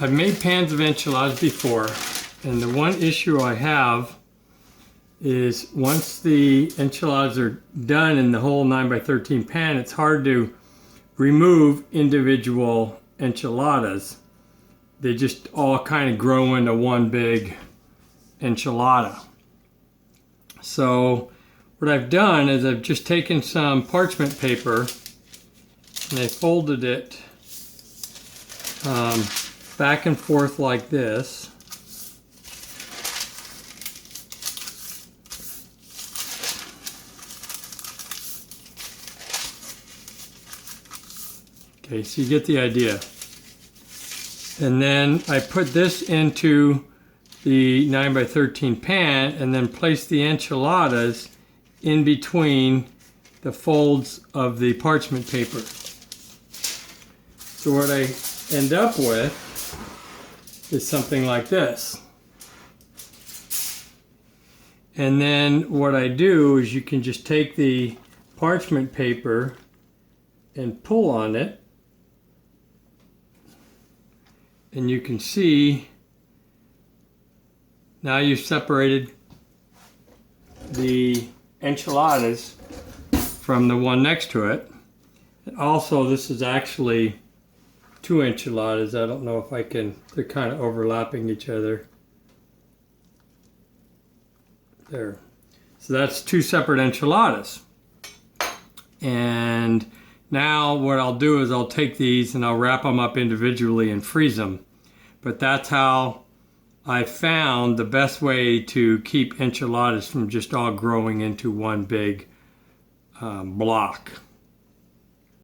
I've made pans of enchiladas before, and the one issue I have is once the enchiladas are done in the whole 9x13 pan, it's hard to remove individual enchiladas. They just all kind of grow into one big enchilada. So what I've done is I've just taken some parchment paper and I folded it back and forth like this. Okay, so you get the idea. And then I put this into the 9x13 pan and then place the enchiladas in between the folds of the parchment paper. So what I end up with is something like this. And then what I do is you can just take the parchment paper and pull on it, and you can see now you've separated the enchiladas from the one next to it. And also, this is actually 2 enchiladas. I don't know if I can, they're kind of overlapping each other. There. So that's 2 separate enchiladas. And now what I'll do is I'll take these and I'll wrap them up individually and freeze them. But that's how I found the best way to keep enchiladas from just all growing into one big block.